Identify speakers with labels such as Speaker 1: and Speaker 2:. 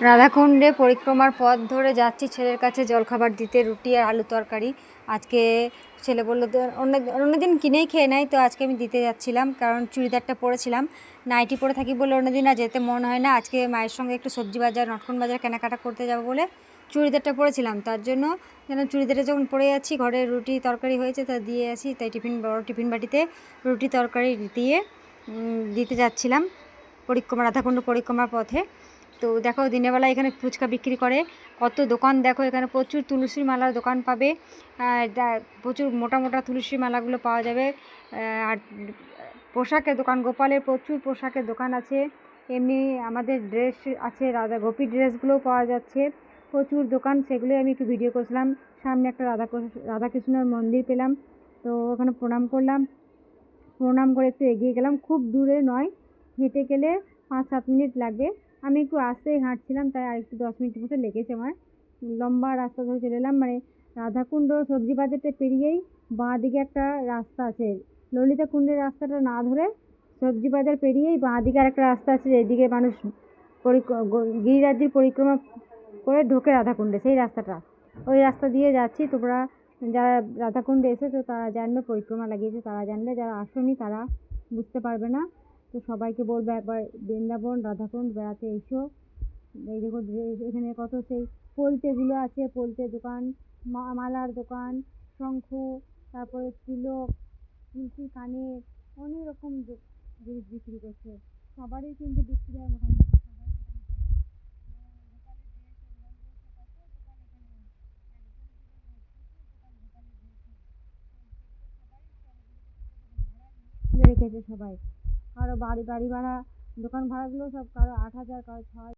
Speaker 1: রাধাকুণ্ডে পরিক্রমার পথ ধরে যাচ্ছি ছেলের কাছে জলখাবার দিতে, রুটি আর আলু তরকারি। আজকে ছেলে বললো অন্যদিন কিনেই খেয়ে নেয়, তো আজকে আমি দিতে যাচ্ছিলাম, কারণ চুড়িদারটা পরেছিলাম, নাইটি পরে থাকি বলে অন্যদিন আর যেতে মন হয় না। আজকে মায়ের সঙ্গে একটু সবজি বাজার, নটকন বাজার কেনাকাটা করতে যাবো বলে চুড়িদারটা পরেছিলাম। তার জন্য যেন চুড়িদারে যখন পরে যাচ্ছি, ঘরে রুটি তরকারি হয়েছে তা দিয়ে আসি, তাই বড় টিফিন বাটিতে রুটি তরকারি দিয়ে দিতে যাচ্ছিলাম রাধাকুণ্ড পরিক্রমার পথে। তো দেখো দিনের বেলা এখানে ফুচকা বিক্রি করে, কত দোকান দেখো, এখানে প্রচুর তুলসীর মালার দোকান পাবে, প্রচুর মোটা মোটা তুলসী মালাগুলো পাওয়া যাবে। আর পোশাকের দোকান, গোপালের প্রচুর পোশাকের দোকান আছে, এমনি আমাদের ড্রেস আছে, গোপী ড্রেসগুলোও পাওয়া যাচ্ছে, প্রচুর দোকান, সেগুলোই আমি একটু ভিডিও করেছিলাম। সামনে একটা রাধাকৃষ্ণের মন্দির পেলাম, তো ওখানে প্রণাম করলাম, প্রণাম করে একটু এগিয়ে গেলাম, খুব দূরে নয়, হেঁটে গেলে 5-7 মিনিট লাগবে। আমি একটু আস্তেই হাঁটছিলাম, তাই আর একটু 10 মিনিট মতো লেগেছে আমার। লম্বা রাস্তা ধরে চলে এলাম, মানে রাধাকুণ্ড সবজি বাজারটা পেরিয়েই বাঁ দিকে একটা রাস্তা আছে, ললিতা কুণ্ডের রাস্তাটা না ধরে সবজি বাজার পেরিয়েই বাঁ দিকে আর একটা রাস্তা আছে, এদিকে মানুষ গিরিরাজ্যের পরিক্রমা করে ঢোকে রাধাকুণ্ডে, সেই রাস্তাটা, ওই রাস্তা দিয়ে যাচ্ছি। তোমরা যারা রাধাকুণ্ডে এসেছো তারা জানবে, পরিক্রমা লাগিয়েছে তারা জানবে, যারা আসোনি তারা বুঝতে পারবে না। তো সবাইকে বলবো একবার বৃন্দাবন রাধাকুণ্ড বেড়াতে এসো। এই দেখো এখানে কত সেই পোলতেগুলো আছে, পোলতে দোকান, মালার দোকান, শঙ্খ, তারপরে তিলক, তুলসী কানে, অনেক রকম জিনিস বিক্রি করছে, সবারই কিন্তু বিক্রি হয় মোটামুটি। রেখেছে সবাই, কারো বাড়ি ভাড়া, দোকান ভাড়াগুলো সব কারো 8,000, কারো 6,000।